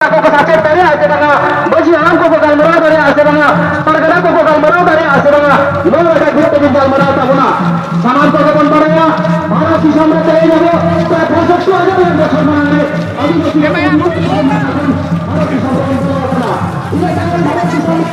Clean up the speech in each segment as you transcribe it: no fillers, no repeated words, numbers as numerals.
Aku sachet dari ase banga, baji alam ko bakal marau dari ase banga, pargana ko bakal marau dari ase banga, lo ada gitu di bakal marau tabuna, saman ko bakal paraya, para si samra teri jabo, tak pasok tu aja yang bersamaan ni, adi tu siapa yang para si samra tabuna, ini jangan para si samra,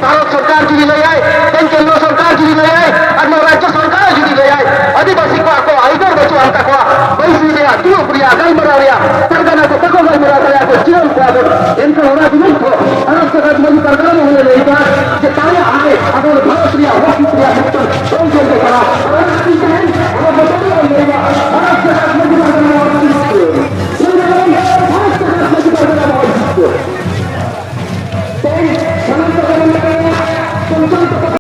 Bharat सरकार जुड़ी ले आए, केंद्र सरकार जुड़ी ले आए, और राज्य सरकार जुड़ी ले आए, आदिवासी को आपको आइडर बचो अंत को वैसी ले आ, क्यों प्रिया गल मरा लिया, परगना को तको गल मरा लिया, तो जीवन को इनका होना भी नहीं